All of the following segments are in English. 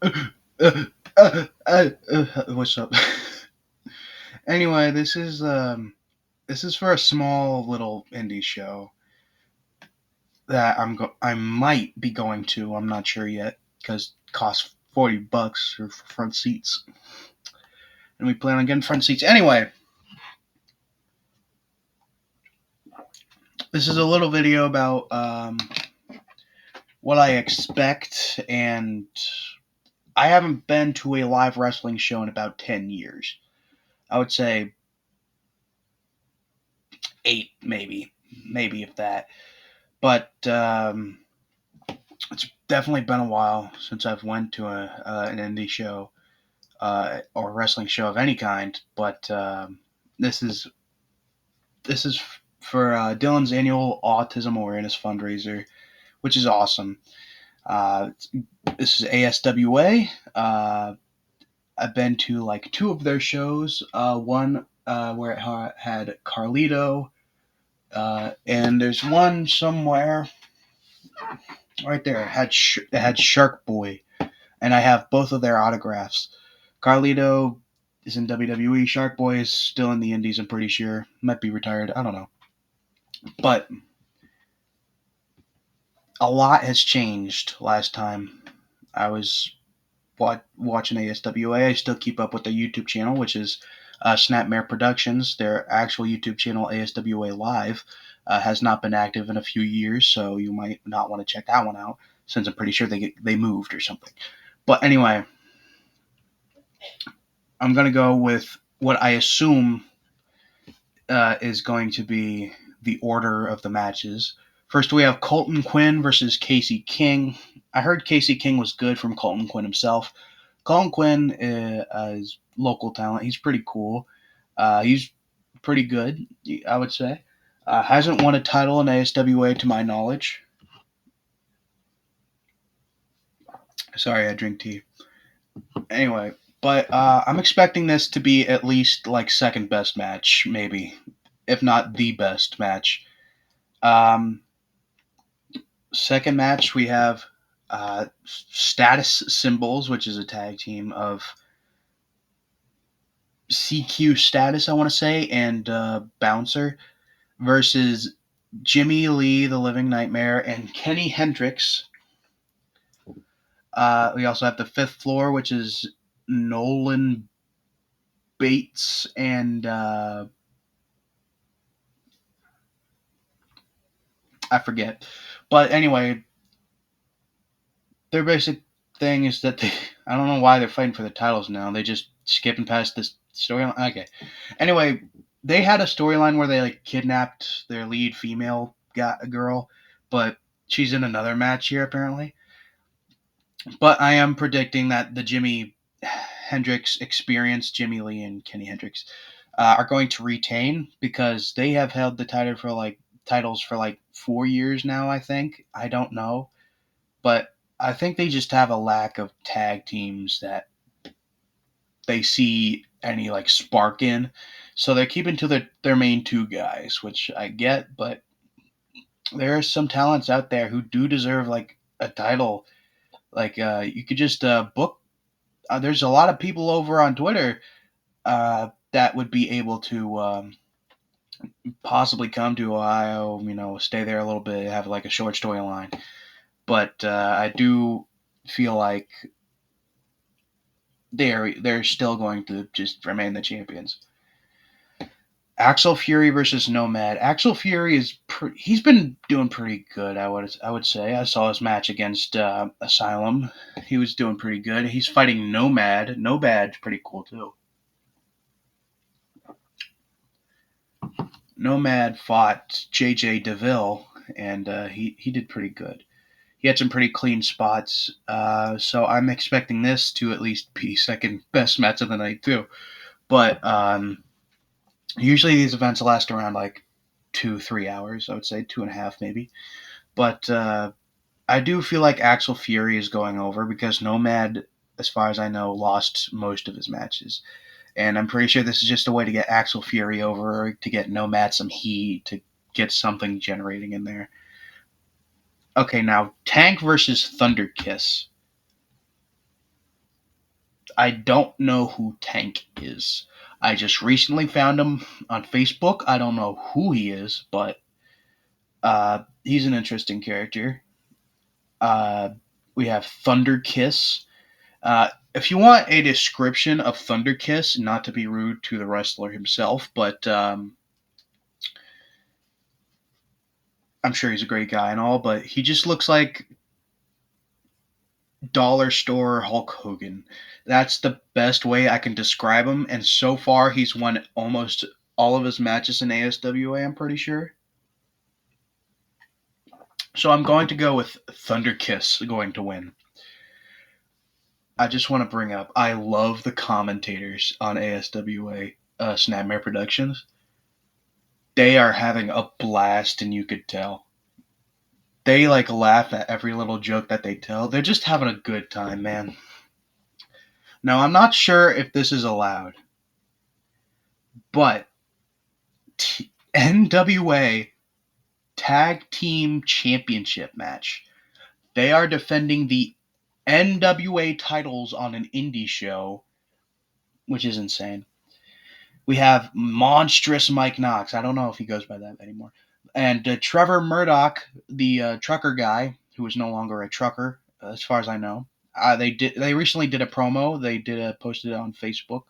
What's up? Anyway, this is for a small little indie show that I might be going to. I'm not sure yet because it costs $40 for front seats, and we plan on getting front seats anyway. This is a little video about what I expect, and I haven't been to a live wrestling show in about 10 years. I would say eight, maybe if that. But it's definitely been a while since I've went to an indie show or a wrestling show of any kind. But this is this is for Dylan's annual autism awareness fundraiser, which is awesome. Uh, this is ASWA. I've been to like two of their shows. One where it had Carlito, and there's one somewhere right there. It had Shark Boy, and I have both of their autographs. Carlito is in WWE. Shark Boy is still in the Indies. I'm pretty sure. Might be retired. I don't know. But a lot has changed last time I was watching ASWA. I still keep up with their YouTube channel, which is Snapmare Productions. Their actual YouTube channel, ASWA Live, has not been active in a few years, so you might not want to check that one out since I'm pretty sure they moved or something. But anyway, I'm gonna go with what I assume is going to be the order of the matches. First, we have Colton Quinn versus Casey King. I heard Casey King was good from Colton Quinn himself. Colton Quinn is local talent. He's pretty cool. He's pretty good, I would say. Hasn't won a title in ASWA to my knowledge. Sorry, I drink tea. Anyway, but I'm expecting this to be at least like second best match, maybe, if not the best match. Um, Second match, we have Status Symbols, which is a tag team of CQ Status, I want to say, and Bouncer versus Jimmy Lee, the Living Nightmare, and Kenny Hendricks. We also have the fifth floor, which is Nolan Bates and I forget. But anyway, their basic thing is that they I don't know why they're fighting for the titles now. They just skipping past this storyline. Okay. Anyway, they had a storyline where they like kidnapped their lead female girl, but she's in another match here apparently. But I am predicting that the Jimmy Hendrix experience, Jimmy Lee and Kenny Hendricks, are going to retain because they have held the titles for like 4 years now. I think I don't know, but I think they just have a lack of tag teams that they see any like spark in. So they're keeping to their main two guys, which I get, but there are some talents out there who do deserve like a title. Like you could just book. There's a lot of people over on Twitter that would be able to possibly come to Ohio. You know, stay there a little bit, have like a short storyline. But I do feel like they're still going to just remain the champions. Axel Fury versus Nomad. Axel Fury he's been doing pretty good. I would say. I saw his match against Asylum. He was doing pretty good. He's fighting Nomad. Nomad's pretty cool too. Nomad fought JJ Deville, and he did pretty good. He had some pretty clean spots. So I'm expecting this to at least be second best match of the night too. But usually these events last around like 2-3 hours. I would say 2.5 maybe. But I do feel like Axel Fury is going over because Nomad, as far as I know, lost most of his matches. And I'm pretty sure this is just a way to get Axel Fury over, to get Nomad some heat, to get something generating in there. Okay, now Tank versus Thunder Kiss. I don't know who Tank is. I just recently found him on Facebook. I don't know who he is, but he's an interesting character. Uh, we have Thunder Kiss. If you want a description of Thunder Kiss, not to be rude to the wrestler himself, but I'm sure he's a great guy and all, but he just looks like dollar store Hulk Hogan. That's the best way I can describe him. And so far, he's won almost all of his matches in ASWA, I'm pretty sure. So I'm going to go with Thunder Kiss going to win. I just want to bring up, I love the commentators on ASWA Snapmare Productions. They are having a blast, and you could tell. They like laugh at every little joke that they tell. They're just having a good time, man. Now, I'm not sure if this is allowed, but NWA Tag Team Championship match. They are defending the NWA titles on an indie show, which is insane. We have monstrous Mike Knox. I don't know if he goes by that anymore. And Trevor Murdoch, the trucker guy, who is no longer a trucker, as far as I know. They recently did a promo. They posted it on Facebook.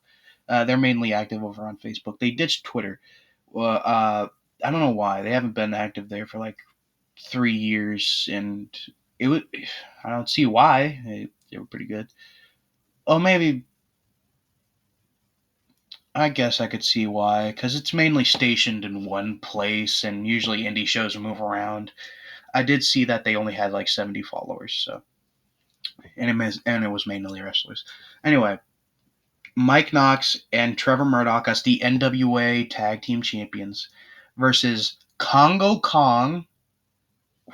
They're mainly active over on Facebook. They ditched Twitter. I don't know why. They haven't been active there for like 3 years, and it would. I don't see why. They were pretty good. Oh, maybe I guess I could see why, because it's mainly stationed in one place, and usually indie shows move around. I did see that they only had like 70 followers, so and it was mainly wrestlers. Anyway, Mike Knox and Trevor Murdoch as the NWA Tag Team Champions versus Congo Kong,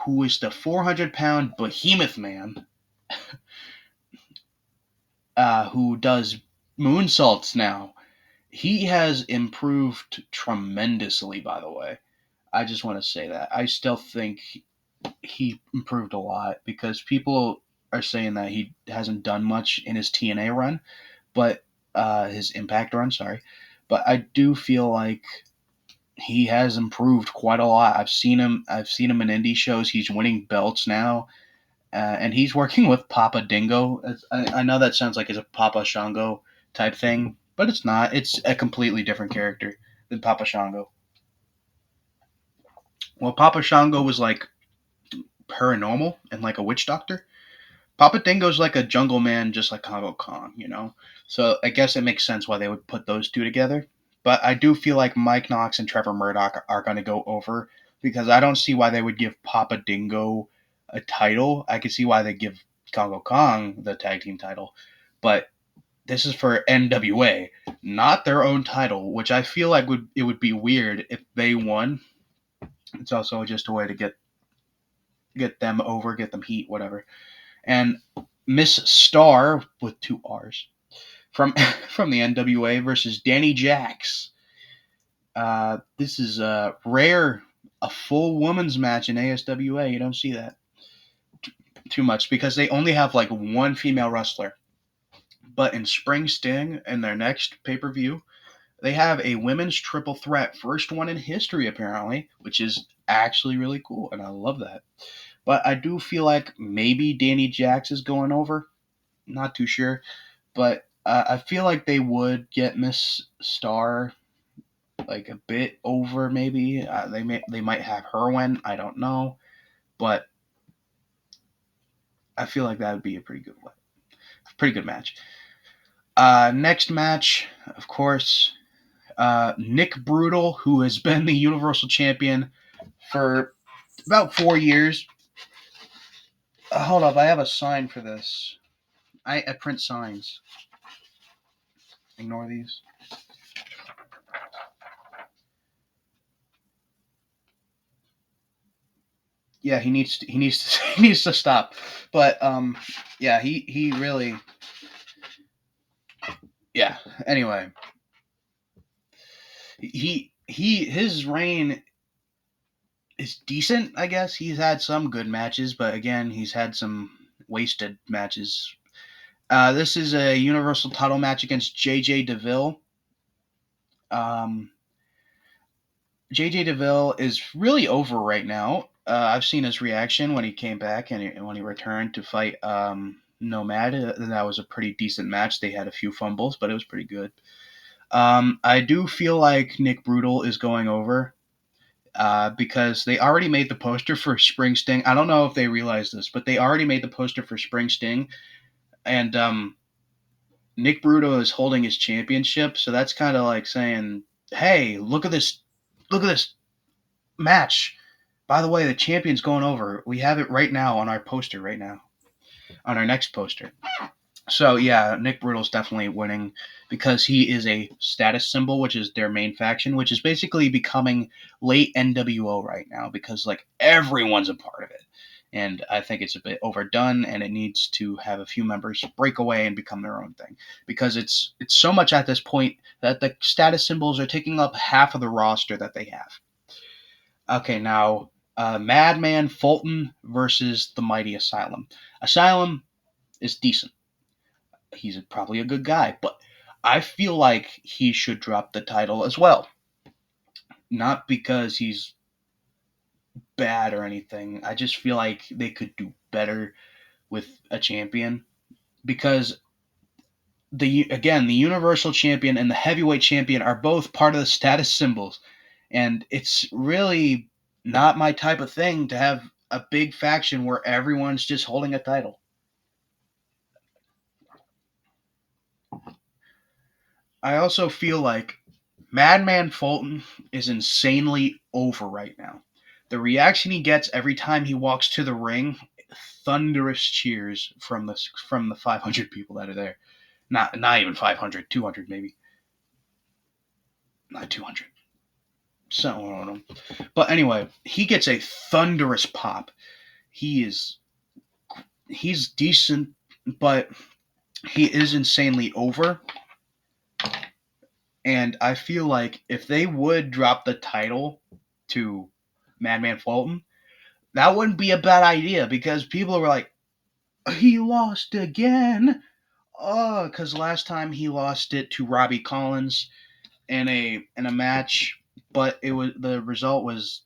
who is the 400-pound behemoth man, who does moonsaults now. He has improved tremendously, by the way. I just want to say that. I still think he improved a lot because people are saying that he hasn't done much in his TNA run, but his Impact run, sorry. But I do feel like he has improved quite a lot. I've seen him. I've seen him in indie shows. He's winning belts now, and he's working with Papa Dingo. I know that sounds like it's a Papa Shango type thing, but it's not. It's a completely different character than Papa Shango. Well, Papa Shango was like paranormal and like a witch doctor. Papa Dingo's like a jungle man, just like Congo Kong, you know? So I guess it makes sense why they would put those two together. But I do feel like Mike Knox and Trevor Murdoch are going to go over because I don't see why they would give Papa Dingo a title. I could see why they give Congo Kong the tag team title. But this is for NWA, not their own title, which I feel like it would be weird if they won. It's also just a way to get them over, get them heat, whatever. And Miss Star with two R's from from the NWA versus Danny Jax. This is rare, a full women's match in ASWA. You don't see that too much because they only have like one female wrestler. But in Spring Sting and their next pay per view, they have a women's triple threat, first one in history apparently, which is actually really cool, and I love that. But I do feel like maybe Danny Jax is going over. Not too sure. But I feel like they would get Miss Star like a bit over. Maybe they might have her win. I don't know, but I feel like that would be a pretty good match. Next match, of course, Nick Brutal, who has been the Universal Champion for about 4 years. Hold up, I have a sign for this. I print signs. Ignore these. Yeah, he needs to stop. But yeah, he really yeah. Anyway, his reign is decent, I guess. He's had some good matches, but again, he's had some wasted matches. This is a Universal title match against JJ Deville. Um, JJ Deville is really over right now. I've seen his reaction when he came back and when he returned to fight Nomad. That was a pretty decent match. They had a few fumbles, but it was pretty good. I do feel like Nick Brutal is going over because they already made the poster for Spring Sting. I don't know if they realize this, but they already made the poster for Spring Sting, and Nick Bruto is holding his championship, so that's kind of like saying, "Hey, look at this match. By the way, the champion's going over. We have it right now on our poster right now, on our next poster." So yeah, Nick Brutal's definitely winning because he is a status symbol, which is their main faction, which is basically becoming late NWO right now because like everyone's a part of it. And I think it's a bit overdone, and it needs to have a few members break away and become their own thing because it's so much at this point that the status symbols are taking up half of the roster that they have. Okay, now Madman Fulton versus the Mighty Asylum. Asylum is decent. He's probably a good guy, but I feel like he should drop the title as well. Not because he's bad or anything. I just feel like they could do better with a champion because the Universal Champion and the Heavyweight Champion are both part of the status symbols, and it's really not my type of thing to have a big faction where everyone's just holding a title. I also feel like Madman Fulton is insanely over right now. The reaction he gets every time he walks to the ring, thunderous cheers from the 500 people that are there. Not even 500, 200 maybe. Not 200. So, but anyway, he gets a thunderous pop. He is he's decent, but he is insanely over. And I feel like if they would drop the title to Madman Fulton, that wouldn't be a bad idea because people were like, he lost again. Oh, because last time he lost it to Robbie Collins in a match, but the result was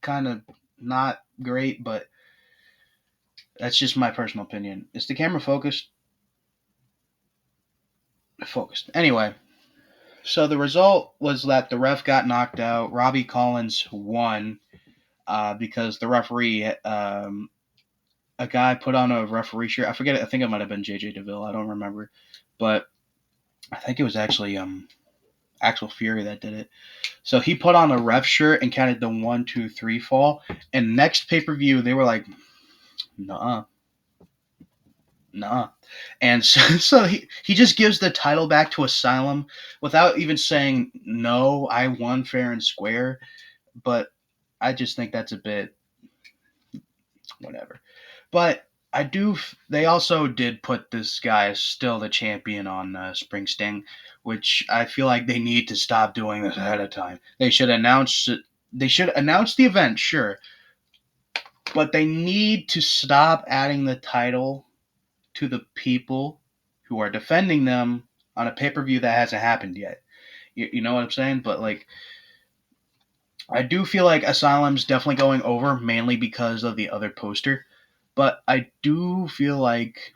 kind of not great. But that's just my personal opinion. Is the camera focused? Focused. Anyway, so the result was that the ref got knocked out. Robbie Collins won because the referee, a guy put on a referee shirt. I forget it. I think it might have been JJ Deville. I don't remember, but I think it was actually Axel Fury that did it. So he put on a ref shirt and counted the 1, 2, 3 fall. And next pay per view, they were like, nah, nah. And so, so he just gives the title back to Asylum without even saying, no, I won fair and square. But I just think that's a bit whatever. But I do. They also did put this guy as still the champion on Spring Sting, which I feel like they need to stop doing this ahead of time. They should announce it. They should announce the event, sure, but they need to stop adding the title to the people who are defending them on a pay per view that hasn't happened yet. You know what I'm saying? But like, I do feel like Asylum's definitely going over mainly because of the other poster. But I do feel like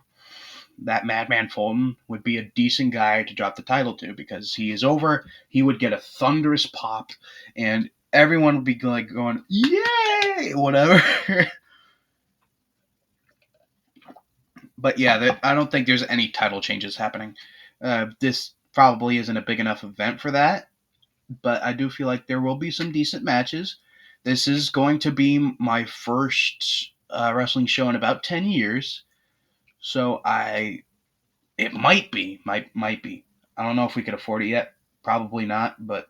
that Madman Fulton would be a decent guy to drop the title to because he is over. He would get a thunderous pop, and everyone would be like going, "Yay!" whatever. But yeah, I don't think there's any title changes happening. This probably isn't a big enough event for that, but I do feel like there will be some decent matches. This is going to be my first wrestling show in about 10 years, so it might be. I don't know if we could afford it yet. Probably not, but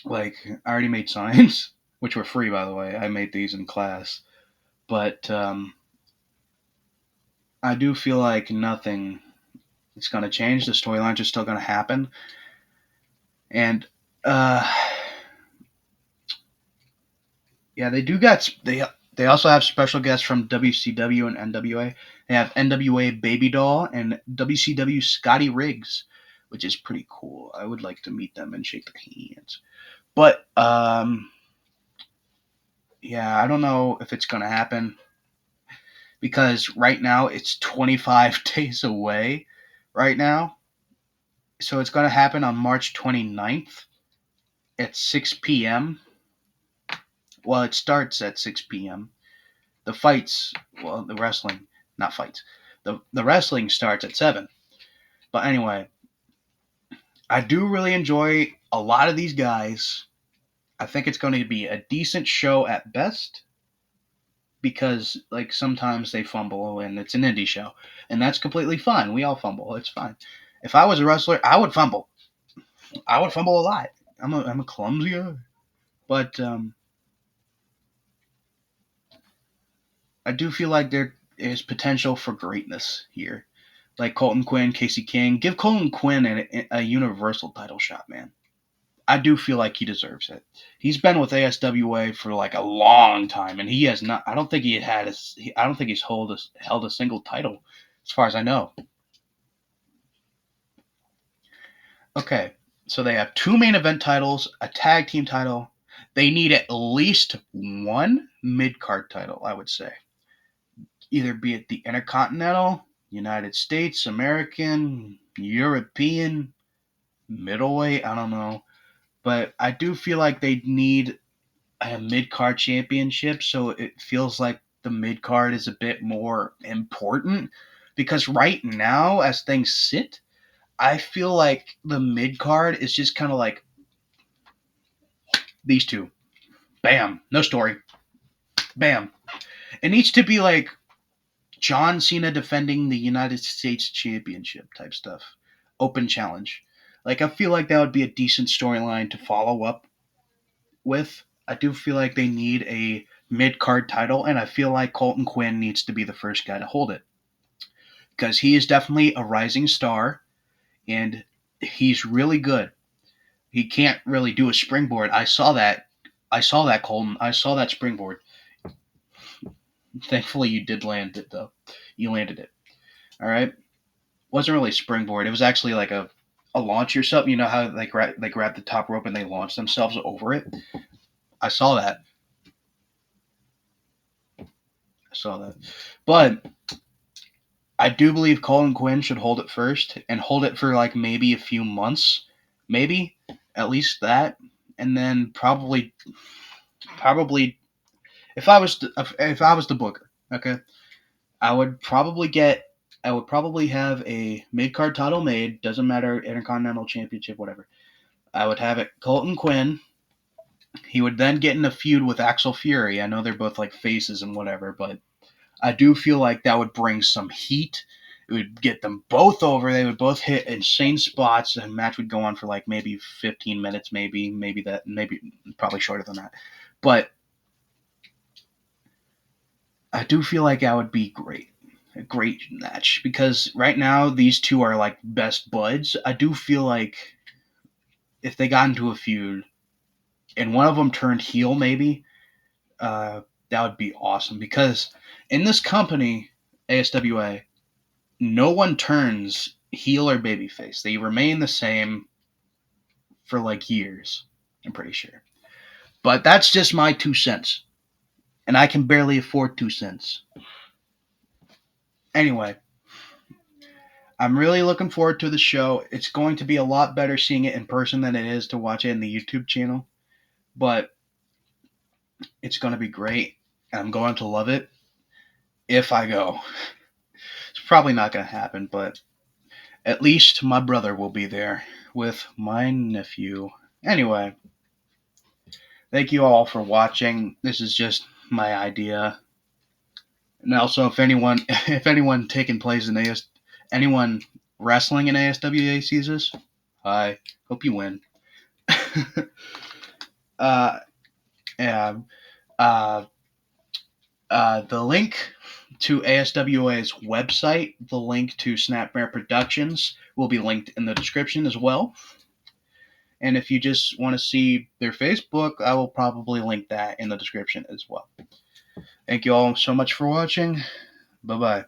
like I already made signs, which were free by the way. I made these in class, but I do feel like nothing is going to change. The storylines are still going to happen, and uh, yeah, they They also have special guests from WCW and NWA. They have NWA Baby Doll and WCW Scotty Riggs, which is pretty cool. I would like to meet them and shake their hands. But yeah, I don't know if it's gonna happen because right now it's 25 days away. Right now, so it's gonna happen on March 29th at 6 p.m. Well, it starts at 6 p.m. The fights, well, the wrestling, not fights. The wrestling starts at 7. But anyway, I do really enjoy a lot of these guys. I think it's going to be a decent show at best because like sometimes they fumble and it's an indie show and that's completely fine. We all fumble. It's fine. If I was a wrestler, I would fumble. I would fumble a lot. I'm a clumsy guy. But I do feel like there is potential for greatness here. Like Colton Quinn, Casey King. Give Colton Quinn a Universal title shot, man. I do feel like he deserves it. He's been with ASWA for like a long time, and he has not. I don't think he had. I don't think he's held a single title, as far as I know. Okay, so they have 2 main event titles, a tag team title. They need at least one mid card title, I would say. Either be it the Intercontinental, United States, American, European, middleweight. I don't know, but I do feel like they need a mid card championship, so it feels like the mid card is a bit more important because right now, as things sit, I feel like the mid card is just kind of like these two. Bam, no story. Bam. It needs to be like John Cena defending the United States Championship type stuff. Open challenge. Like, I feel like that would be a decent storyline to follow up with. I do feel like they need a mid card title, and I feel like Colton Quinn needs to be the first guy to hold it. Because he is definitely a rising star, and he's really good. He can't really do a springboard. I saw that. I saw that, Colton. I saw that springboard. Thankfully, you did land it, though. You landed it. All right? Wasn't really a springboard. It was actually like a launch or something. You know how they grab the top rope and they launch themselves over it? I saw that. I saw that. But I do believe Colin Quinn should hold it first and hold it for like maybe a few months, maybe at least that, and then probably if I was the booker, okay, I would probably get I would probably have a mid card title made. Doesn't matter, Intercontinental Championship, whatever. I would have it Colton Quinn. He would then get in a feud with Axel Fury. I know they're both like faces and whatever, but I do feel like that would bring some heat. It would get them both over. They would both hit insane spots, and the match would go on for like maybe 15 minutes, maybe probably shorter than that. But I do feel like that would be great. A great match because right now these two are like best buds. I do feel like if they got into a feud and one of them turned heel, maybe that would be awesome because in this company, ASWA, no one turns heel or babyface. They remain the same for like years, I'm pretty sure. But that's just my 2 cents. And I can barely afford 2 cents. Anyway, I'm really looking forward to the show. It's going to be a lot better seeing it in person than it is to watch it in the YouTube channel. But it's going to be great. I'm going to love it if I go. It's probably not going to happen, but at least my brother will be there with my nephew. Anyway, thank you all for watching. This is just my idea. And also, if anyone taking place in anyone wrestling in ASWA sees this, hi, hope you win. uh, yeah, uh, the link to ASWA's website, the link to Snapmare Productions will be linked in the description as well. And if you just want to see their Facebook, I will probably link that in the description as well. Thank you all so much for watching. Bye bye.